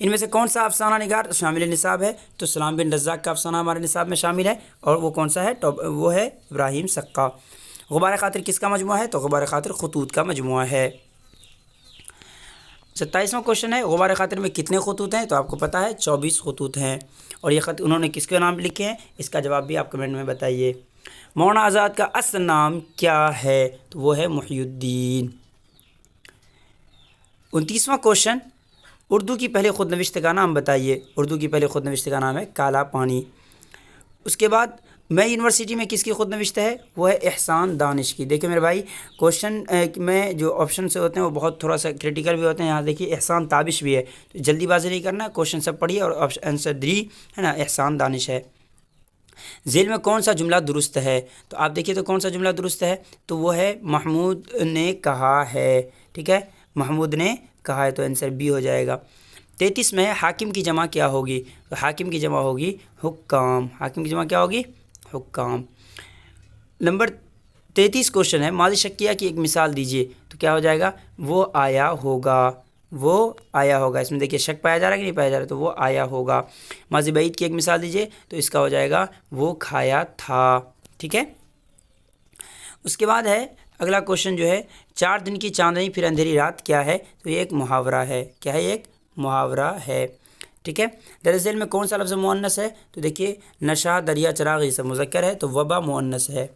ان میں سے کون سا افسانہ نگار شامل نصاب ہے؟ تو سلام بن رزاق کا افسانہ ہمارے نصاب میں شامل ہے، اور وہ کون سا ہے؟ وہ ہے ابراہیم سقا۔ غبار خاطر کس کا مجموعہ ہے؟ تو غبار خاطر خطوط کا مجموعہ ہے۔ 27واں کوشچن ہے غبار خاطر میں کتنے خطوط ہیں؟ تو آپ کو پتہ ہے 24 خطوط ہیں، اور یہ خط انہوں نے کس کے نام لکھے ہیں؟ اس کا جواب بھی آپ کمنٹ میں بتائیے۔ مولانا آزاد کا اصل نام کیا ہے؟ تو وہ ہے محی الدین۔ 29واں کوشچن اردو کی پہلے خود نوشت کا نام بتائیے۔ اردو کی پہلے خود نوشت کا نام ہے کالا پانی۔ اس کے بعد میں یونیورسٹی میں کس کی خود نوشت ہے؟ وہ ہے احسان دانش کی۔ دیکھیں میرے بھائی کوشچن میں جو آپشن سے ہوتے ہیں وہ بہت تھوڑا سا کریٹیکل بھی ہوتے ہیں۔ یہاں دیکھیے احسان تابش بھی ہے، تو جلدی بازی نہیں کرنا، کوشچن سب پڑھیے اور آنسر دی ہے نا احسان دانش ہے۔ ذیل میں کون سا جملہ درست ہے؟ تو آپ دیکھیے تو کون سا جملہ درست ہے؟ تو وہ ہے محمود نے کہا ہے، ٹھیک ہے، محمود نے کہا ہے، تو آنسر بی ہو جائے گا۔ 33 میں حاکم کی جمع کیا ہوگی؟ تو حاکم کی جمع ہوگی حکام۔ حاکم کی جمع کیا ہوگی؟ حکام۔ نمبر 33 کوشچن ہے ماضی شکیہ کی ایک مثال دیجیے، تو کیا ہو جائے گا؟ وہ آیا ہوگا، وہ آیا ہوگا۔ اس میں دیکھیے شک پایا جا رہا ہے کہ نہیں پایا جا رہا، تو وہ آیا ہوگا۔ ماضی بعید کی ایک مثال دیجیے، تو اس کا ہو جائے گا وہ کھایا تھا، ٹھیک ہے۔ اس کے بعد ہے اگلا کوشچن جو ہے 4 دن کی چاندنی پھر اندھیری رات کیا ہے؟ تو یہ ایک محاورہ ہے۔ کیا ہے؟ یہ ایک محاورہ ہے، ٹھیک ہے۔ درج ذیل میں کون سا لفظ مؤنث ہے؟ تو دیکھیے نشہ، دریا، چراغ یہ سب مذکر ہے، تو وبا مؤنث ہے،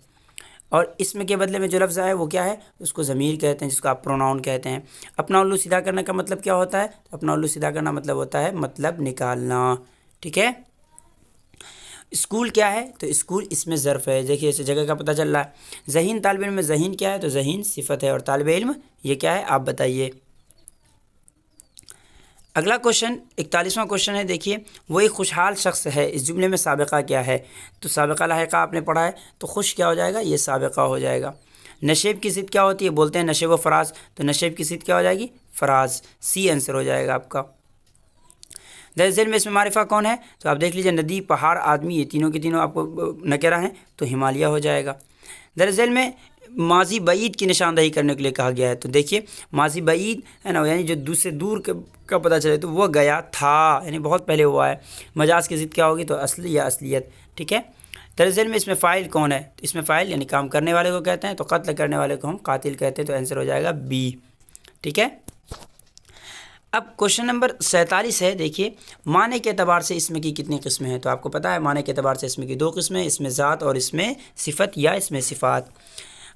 اور اسم کے بدلے میں جو لفظ ہے وہ کیا ہے؟ اس کو ضمیر کہتے ہیں، جس کو آپ پروناؤن کہتے ہیں۔ اپنا الو سیدھا کرنے کا مطلب کیا ہوتا ہے؟ اپنا الو سیدھا کرنا مطلب ہوتا ہے مطلب نکالنا، ٹھیک ہے۔ اسکول کیا ہے؟ تو اسکول اس میں ظرف ہے، دیکھیے اس جگہ کا پتہ چل رہا ہے۔ ذہین طالب علم میں ذہین کیا ہے؟ تو ذہین صفت ہے، اور طالب علم یہ کیا ہے آپ بتائیے۔ اگلا کوشچن 41واں کوشچن ہے، دیکھیے وہ ایک خوشحال شخص ہے، اس جملے میں سابقہ کیا ہے؟ تو سابقہ لاحقہ آپ نے پڑھا ہے، تو خوش کیا ہو جائے گا؟ یہ سابقہ ہو جائے گا۔ نشیب کی ضد کیا ہوتی ہے؟ بولتے ہیں نشیب و فراز، تو نشیب کی ضد کیا ہو جائے گی؟ فراز، سی آنسر ہو جائے گا آپ کا۔ درج ذیل میں اس میں معرفہ کون ہے؟ تو آپ دیکھ لیجیے ندی، پہاڑ، آدمی، یہ تینوں کے تینوں آپ کو نکرہ ہیں، تو ہمالیہ ہو جائے گا۔ درج ذیل میں ماضی بعید کی نشاندہی کرنے کے لیے کہا گیا ہے، تو دیکھیے ماضی بعید ہے نا، یعنی جو دوسرے دور کا پتہ چلے، تو وہ گیا تھا، یعنی بہت پہلے ہوا ہے۔ مجاز کی ضد کیا ہوگی؟ تو اصلی یا اصلیت، ٹھیک ہے۔ درج ذیل میں اس میں فاعل کون ہے؟ تو اس میں فاعل یعنی کام کرنے والے کو کہتے ہیں، تو قتل کرنے والے کو ہم قاتل کہتے ہیں، تو آنسر ہو جائے گا بی، ٹھیک ہے۔ اب کوشچن نمبر 47 ہے، دیکھیے معنی کے اعتبار سے اسم کی کتنی قسمیں ہیں؟ تو آپ کو پتہ ہے معنی کے اعتبار سے اسم کی 2 قسمیں، اسم ذات اور اسم صفت یا اسم صفات۔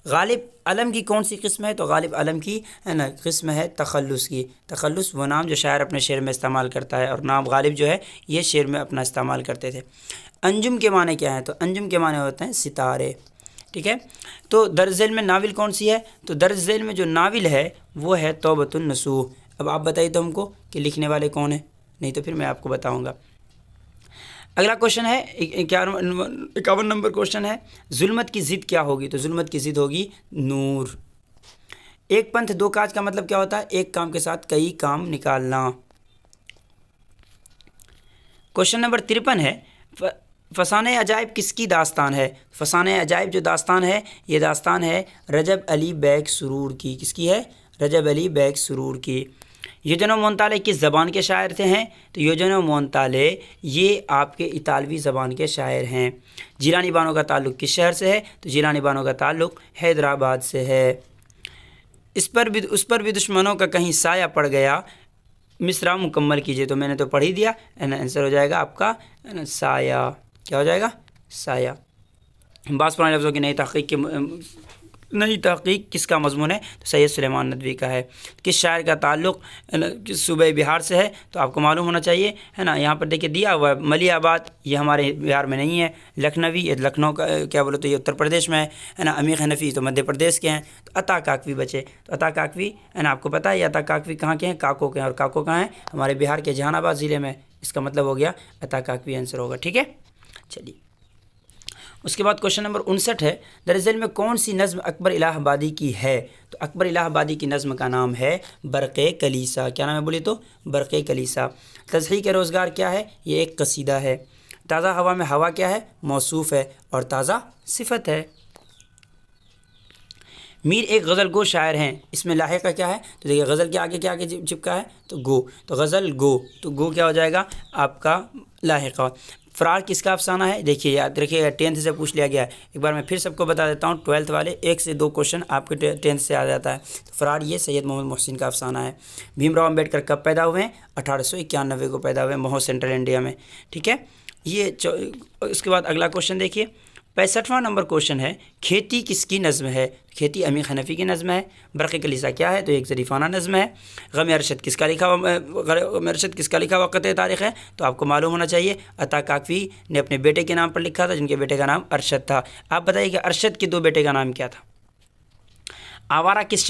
غالب علم کی کون سی قسم ہے؟ تو غالب علم کی ہے نا قسم ہے تخلص کی۔ تخلص وہ نام جو شاعر اپنے شعر میں استعمال کرتا ہے، اور نام غالب جو ہے یہ شعر میں اپنا استعمال کرتے تھے۔ انجم کے معنی کیا ہیں؟ تو انجم کے معنی ہوتے ہیں ستارے، ٹھیک ہے۔ تو درج ذیل میں ناول کون سی ہے؟ تو درج ذیل میں جو ناول ہے وہ ہے توبۃ النصوح۔ اب آپ بتائیے تو ہم کو کہ لکھنے والے کون ہیں، نہیں تو پھر میں آپ کو بتاؤں گا۔ اگلا کوشچن ہے 51 نمبر کوشچن ہے ظلمت کی ضد کیا ہوگی؟ تو ظلمت کی ضد ہوگی نور۔ ایک پنتھ دو کاج کا مطلب کیا ہوتا ہے؟ ایک کام کے ساتھ کئی کام نکالنا۔ کوشچن نمبر 53 ہے فسانہ عجائب کس کی داستان ہے؟ فسانہ عجائب جو داستان ہے یہ داستان ہے رجب علی بیگ سرور کی۔ کس کی ہے؟ رجب علی بیگ سرور کی۔ یوجن و مونتالے کس زبان کے شاعر تھے ہیں؟ تو یوجن و مونتالے یہ آپ کے اطالوی زبان کے شاعر ہیں۔ جیلانی بانو کا تعلق کس شہر سے ہے؟ تو جیلانی بانو کا تعلق حیدرآباد سے ہے۔ اس پر بھی دشمنوں کا کہیں سایہ پڑ گیا، مصرع مکمل کیجیے، تو میں نے تو پڑھ ہی دیا، آنسر ہو جائے گا آپ کا سایہ۔ کیا ہو جائے گا؟ سایہ۔ بعض پرانے لفظوں کی نئی تحقیق کس کا مضمون ہے؟ تو سید سلیمان ندوی کا ہے۔ کس شاعر کا تعلق کس صوبہ بہار سے ہے؟ تو آپ کو معلوم ہونا چاہیے ہے نا، یہاں پر دیکھیے دیا ہوا ہے ملی آباد، یہ ہمارے بہار میں نہیں ہے۔ لکھنوی یہ لکھنؤ کا کیا بولے تو یہ اتر پردیش میں ہے نا۔ عمیق حنفی تو مدھیہ پردیش کے ہیں۔ تو عطا کاکوی بچے، تو عطا کاکوی ہے نا، آپ کو پتہ ہے عطا کاکوی کہاں کے ہیں؟ کاکو کے ہیں، اور کاکو کہاں ہیں؟ ہمارے بہار کے جہان آباد ضلع میں۔ اس کا مطلب ہو گیا عطا کاکوی آنسر ہوگا، ٹھیک ہے۔ چلیے اس کے بعد کوشچن نمبر 59 ہے درج ذیل میں کون سی نظم اکبر الہ آبادی کی ہے؟ تو اکبر الہ آبادی کی نظم کا نام ہے برق کلیسا۔ کیا نام ہے بولیے تو؟ برق کلیسا۔ تضحیک روزگار کیا ہے؟ یہ ایک قصیدہ ہے۔ تازہ ہوا میں ہوا کیا ہے؟ موصوف ہے، اور تازہ صفت ہے۔ میر ایک غزل گو شاعر ہیں، اس میں لاحقہ کیا ہے؟ تو دیکھیے غزل کے آگے کیا آگے چپکا ہے؟ تو گو، تو غزل گو، تو گو کیا ہو جائے گا آپ کا لاحقہ۔ فرار کس کا افسانہ ہے؟ دیکھیے یاد رکھیے گا، 10th سے پوچھ لیا گیا ہے۔ ایک بار میں پھر سب کو بتا دیتا ہوں، 12th والے 1 سے 2 کوشچن آپ کے 10th سے آ جاتا ہے۔ تو فرار یہ سید محمد محسن کا افسانہ ہے۔ بھیم راؤ امبیڈکر کب پیدا ہوئے ہیں؟ 1891 کو پیدا ہوئے ہیں، مہو سینٹرل انڈیا میں، ٹھیک ہے۔ یہ اس کے بعد اگلا کوشچن دیکھیے، 65واں نمبر کوشچن ہے، کھیتی کس کی نظم ہے؟ کھیتی عمیق حنفی کی نظم ہے۔ برق کلیسا کیا ہے؟ تو ایک ظریفانہ نظم ہے۔ غم ارشد کس کا لکھا ہوا قطع تاریخ ہے؟ تو آپ کو معلوم ہونا چاہیے، عطا کاکوی نے اپنے بیٹے کے نام پر لکھا تھا، جن کے بیٹے کا نام ارشد تھا۔ آپ بتائیے کہ ارشد کے 2 بیٹے کا نام کیا تھا؟ آوارہ کس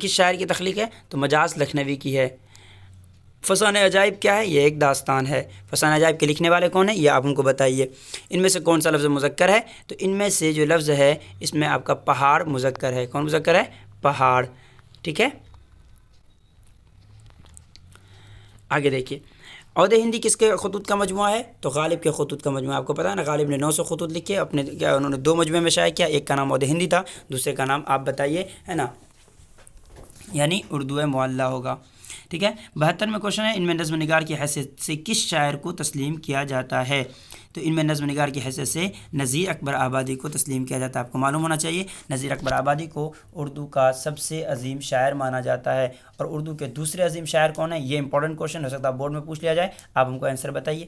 شاعر کی تخلیق ہے؟ تو مجاز لکھنوی کی ہے۔ فسانہ عجائب کیا ہے؟ یہ ایک داستان ہے۔ فسانہ عجائب کے لکھنے والے کون ہیں؟ یہ آپ ان کو بتائیے۔ ان میں سے کون سا لفظ مذکر ہے؟ تو ان میں سے جو لفظ ہے اس میں آپ کا پہاڑ مذکر ہے۔ کون مذکر ہے؟ پہاڑ، ٹھیک ہے۔ آگے دیکھیے، عود ہندی کس کے خطوط کا مجموعہ ہے؟ تو غالب کے خطوط کا مجموعہ۔ آپ کو پتہ ہے نا، غالب نے 900 خطوط لکھے اپنے، کیا انہوں نے 2 مجموعے میں شائع کیا، ایک کا نام عود ہندی تھا، دوسرے کا نام آپ بتائیے، ہے نا، یعنی اردو معلیٰ ہوگا، ٹھیک ہے۔ 72 میں کوشچن ہے، ان میں نظم نگار کی حیثیت سے کس شاعر کو تسلیم کیا جاتا ہے؟ تو ان میں نظم نگار کی حیثیت سے نذیر اکبر آبادی کو تسلیم کیا جاتا ہے۔ آپ کو معلوم ہونا چاہیے، نذیر اکبر آبادی کو اردو کا سب سے عظیم شاعر مانا جاتا ہے۔ اور اردو کے دوسرے عظیم شاعر کون ہیں؟ یہ امپورٹنٹ کوشچن ہو سکتا ہے بورڈ میں پوچھ لیا جائے، آپ ہم کو آنسر بتائیے۔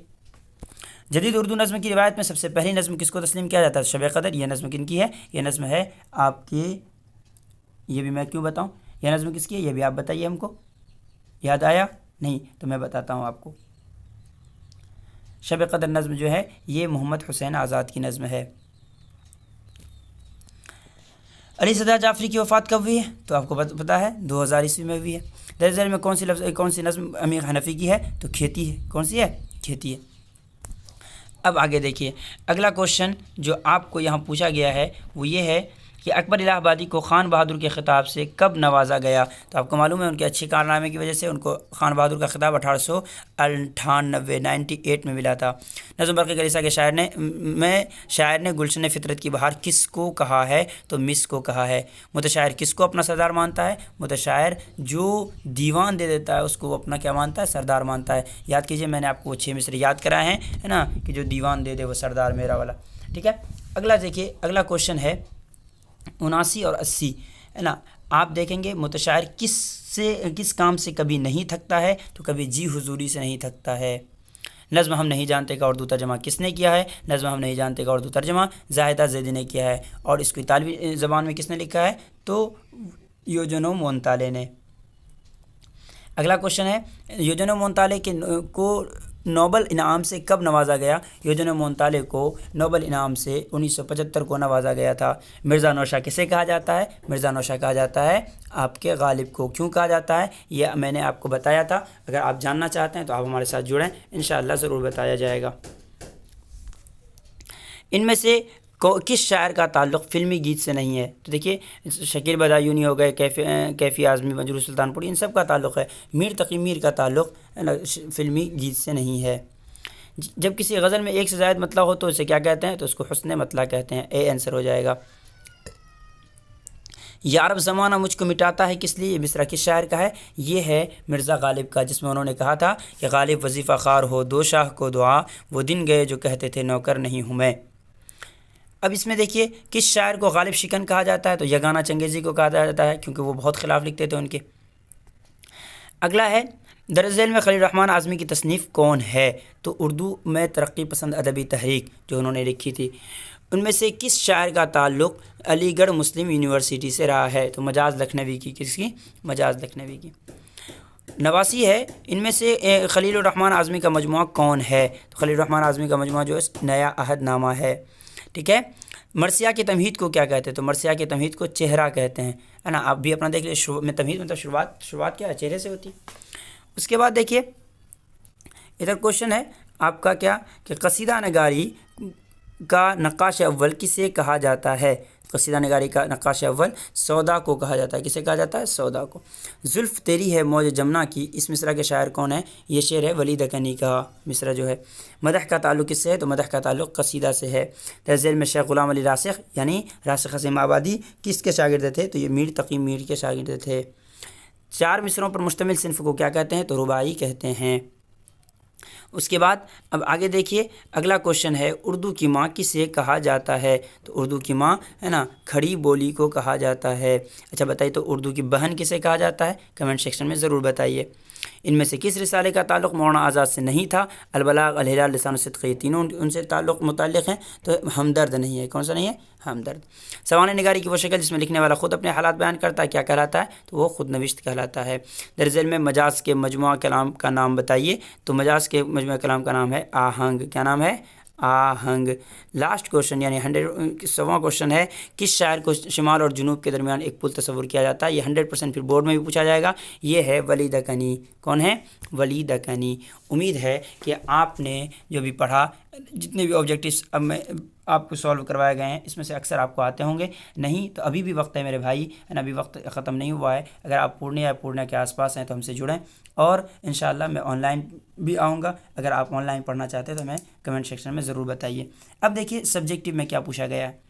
جدید اردو نظم کی روایت میں سب سے پہلی نظم کس کو تسلیم کیا جاتا ہے؟ شب قدر۔ یہ نظم کن کی ہے؟ یہ نظم ہے آپ کی، یہ بھی میں کیوں بتاؤں، یہ نظم کس کی ہے یہ بھی آپ بتائیے ہم کو۔ یاد آیا؟ نہیں تو میں بتاتا ہوں آپ کو۔ شب قدر نظم جو ہے یہ محمد حسین آزاد کی نظم ہے۔ علی صدر جعفری کی وفات کب ہوئی ہے؟ تو آپ کو پتہ ہے 2000 عیسوی میں ہوئی ہے۔ درج ذیل میں کون سی نظم عمیق حنفی کی ہے؟ تو کھیتی ہے۔ کون سی ہے؟ کھیتی ہے۔ اب آگے دیکھیے، اگلا کوشچن جو آپ کو یہاں پوچھا گیا ہے وہ یہ ہے کہ اکبر الہ آبادی کو خان بہادر کے خطاب سے کب نوازا گیا؟ تو آپ کو معلوم ہے ان کے اچھے کارنامے کی وجہ سے ان کو خان بہادر کا خطاب 1898 میں ملا تھا۔ نظم برق کلیسا کے شاعر نے گلشن فطرت کی بہار کس کو کہا ہے؟ تو مس کو کہا ہے۔ متشاعر کس کو اپنا سردار مانتا ہے؟ متشاعر جو دیوان دے دیتا ہے اس کو وہ اپنا کیا مانتا ہے؟ سردار مانتا ہے۔ یاد کیجئے، میں نے آپ کو وہ 6 مصرے یاد کرائے ہیں، ہے نا، کہ جو دیوان دے دے وہ سردار میرا والا، ٹھیک ہے۔ اگلا دیکھیے، اگلا کوشچن ہے 79 اور 80، ہے نا۔ آپ دیکھیں گے متشاعر کس کام سے کبھی نہیں تھکتا ہے؟ تو کبھی جی حضوری سے نہیں تھکتا ہے۔ نظم ہم نہیں جانتے کا اردو ترجمہ کس نے کیا ہے؟ نظم ہم نہیں جانتے کا اردو ترجمہ زاہدہ زیدی نے کیا ہے۔ اور اس کو اطالوی زبان میں کس نے لکھا ہے؟ تو یوجنو مونتالے نے۔ اگلا کوشچن ہے، یوجنو مونتالے کو نوبل انعام سے کب نوازا گیا؟ یوجنو مونتالے کو نوبل انعام سے 1975 کو نوازا گیا تھا۔ مرزا نوشا کسے کہا جاتا ہے؟ مرزا نوشا کہا جاتا ہے آپ کے غالب کو۔ کیوں کہا جاتا ہے یہ میں نے آپ کو بتایا تھا، اگر آپ جاننا چاہتے ہیں تو آپ ہمارے ساتھ جڑیں، انشاءاللہ ضرور بتایا جائے گا۔ ان میں سے کس شاعر کا تعلق فلمی گیت سے نہیں ہے؟ تو دیکھیے، شکیل بدایونی ہو گئے، کیفی اعظمی، مجروح سلطان پوری، ان سب کا تعلق ہے۔ میر تقی میر کا تعلق فلمی گیت سے نہیں ہے۔ جب کسی غزل میں ایک سے زائد مطلع ہو تو اسے کیا کہتے ہیں؟ تو اس کو حسن مطلع کہتے ہیں۔ اے آنسر ہو جائے گا۔ یارب زمانہ مجھ کو مٹاتا ہے کس لیے، یہ مصرع کس شاعر کا ہے؟ یہ ہے مرزا غالب کا، جس میں انہوں نے کہا تھا کہ غالب وظیفہ خوار ہو دو شاہ کو دعا، وہ دن گئے جو کہتے تھے نوکر نہیں ہوں میں۔ اب اس میں دیکھیے کس شاعر کو غالب شکن کہا جاتا ہے؟ تو یگانہ چنگیزی کو کہا جاتا ہے، کیونکہ وہ بہت خلاف لکھتے تھے ان کے۔ اگلا ہے، درج ذیل میں خلیل الرحمن اعظمی کی تصنیف کون ہے؟ تو اردو میں ترقی پسند ادبی تحریک جو انہوں نے لکھی تھی۔ ان میں سے کس شاعر کا تعلق علی گڑھ مسلم یونیورسٹی سے رہا ہے؟ تو مجاز لکھنوی کی۔ کس کی؟ مجاز لکھنوی کی۔ نواسی ہے، ان میں سے خلیل الرحمن اعظمی کا مجموعہ کون ہے؟ تو خلیل الرحمن اعظمی کا مجموعہ جو ہے نیا عہد نامہ ہے، ٹھیک ہے۔ مرثیہ کے تمہید کو کیا کہتے ہیں؟ تو مرثیہ کے تمہید کو چہرہ کہتے ہیں، ہے نا۔ آپ بھی اپنا دیکھ لیں، تمہید مطلب شروعات کیا ہے؟ چہرے سے ہوتی ہے۔ اس کے بعد دیکھیے ادھر کوشچن ہے آپ کا کیا کہ قصیدہ نگاری کا نقاش اول کسے کہا جاتا ہے؟ قصیدہ نگاری کا نقاش اول سودا کو کہا جاتا ہے. کسے کہا جاتا ہے؟ سودا کو. زلف تیری ہے موج جمنا کی، اس مصرع کے شاعر کون ہے؟ یہ شعر ہے ولی دکنی کا مصرع جو ہے. مدح کا تعلق کس سے ہے؟ تو مدح کا تعلق قصیدہ سے ہے. تذیل میں شیخ غلام علی راسخ یعنی راسخ حسین آبادی کس کے شاگرد تھے؟ تو یہ میر تقی میر کے شاگرد تھے. 4 مصرعوں پر مشتمل صنف کو کیا کہتے ہیں؟ تو رباعی کہتے ہیں. اس کے بعد اب آگے دیکھیے اگلا کوشچن ہے اردو کی ماں کسے کہا جاتا ہے؟ تو اردو کی ماں ہے نا کھڑی بولی کو کہا جاتا ہے. اچھا بتائیے تو اردو کی بہن کسے کہا جاتا ہے؟ کمنٹ سیکشن میں ضرور بتائیے. ان میں سے کس رسالے کا تعلق مولانا آزاد سے نہیں تھا؟ البلاغ، الہلال، لسان الصدق، یہ تینوں ان سے متعلق ہیں. تو ہمدرد نہیں ہے. کون سا نہیں ہے؟ ہمدرد. سوانح نگاری کی وہ شکل جس میں لکھنے والا خود اپنے حالات بیان کرتا ہے کیا کہلاتا ہے؟ تو وہ خود نوشت کہلاتا ہے. درج ذیل میں مجاز کے مجموعہ کلام کا نام بتائیے. تو مجاز کے مجموعہ کلام کا نام ہے آہنگ. کیا نام ہے؟ آہنگ. لاسٹ کوشچن یعنی 100واں کوشچن ہے کس شاعر کو شمال اور جنوب کے درمیان ایک پل تصور کیا جاتا ہے؟ یہ 100% پھر بورڈ میں بھی پوچھا جائے گا. یہ ہے ولی دکنی. کون ہے؟ ولی دکنی. امید ہے کہ آپ نے جو بھی پڑھا جتنے بھی آبجیکٹیوز اب میں آپ کو سالو کروائے گئے ہیں اس میں سے اکثر آپ کو آتے ہوں گے. نہیں تو ابھی بھی وقت ہے میرے بھائی، ابھی وقت ختم نہیں ہوا ہے. اگر آپ پورنیہ یا پورنیہ کے آس پاس ہیں تو ہم سے جڑیں، اور انشاءاللہ میں آن لائن بھی آؤں گا. اگر آپ آن لائن پڑھنا چاہتے ہیں تو ہمیں کمنٹ سیکشن میں ضرور بتائیے. اب دیکھیے سبجیکٹیو میں کیا پوچھا گیا ہے.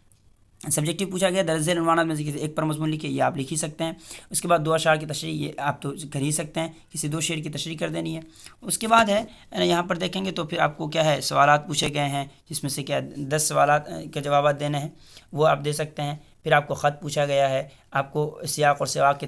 سبجیکٹیو پوچھا گیا درج ذیل عنوانات میں سے کسی ایک پر مضمون لکھیے. یہ آپ لکھ ہی سکتے ہیں. اس کے بعد 2 اشعار کی تشریح، یہ آپ تو کر ہی سکتے ہیں، کسی 2 شعر کی تشریح کر دینی ہے. اس کے بعد ہے یہاں پر دیکھیں گے تو پھر آپ کو کیا ہے سوالات پوچھے گئے ہیں جس میں سے کیا 10 سوالات کے جوابات دینے ہیں، وہ آپ دے سکتے ہیں. پھر آپ کو خط پوچھا گیا ہے، آپ کو سیاق اور سواق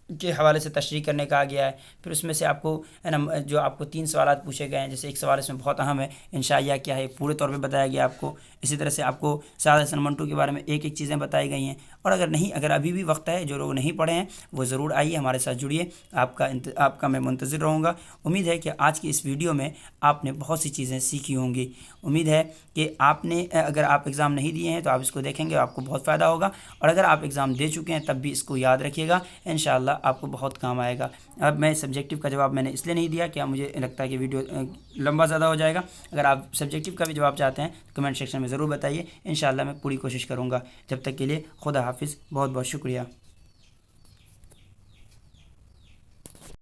کے حوالے سے تشریح کرنے کا آ گیا ہے. پھر اس میں سے آپ کو ہے نا جو آپ کو 3 سوالات پوچھے گئے ہیں، جیسے ایک سوال اس میں بہت اہم ہے انشائیہ کیا ہے، پورے طور پہ بتایا گیا آپ کو. اسی طرح سے آپ کو سعد حسن منٹو کے بارے میں ایک چیزیں بتائی گئی ہیں. اور اگر ابھی بھی وقت ہے، جو لوگ نہیں پڑھے ہیں وہ ضرور آئیے ہمارے ساتھ جڑیے. آپ کا میں منتظر رہوں گا. امید ہے کہ آج کی اس ویڈیو میں آپ نے بہت سی چیزیں سیکھی ہوں گی. امید ہے کہ اگر آپ ایگزام نہیں دیے ہیں تو آپ اس کو دیکھیں گے، آپ کو بہت فائدہ ہوگا. اور اگر آپ ایگزام دے چکے ہیں تب بھی اس کو یاد رکھیے گا، انشاءاللہ آپ کو بہت کام آئے گا. اب میں سبجیکٹیو کا جواب میں نے اس لیے نہیں دیا کہ مجھے لگتا ہے کہ ویڈیو لمبا زیادہ ہو جائے گا. اگر آپ سبجیکٹیو کا بھی جواب چاہتے ہیں تو کمنٹ سیکشن میں ضرور بتائیے. انشاءاللہ میں پوری کوشش کروں گا. جب تک کے لیے خدا حافظ. بہت بہت شکریہ.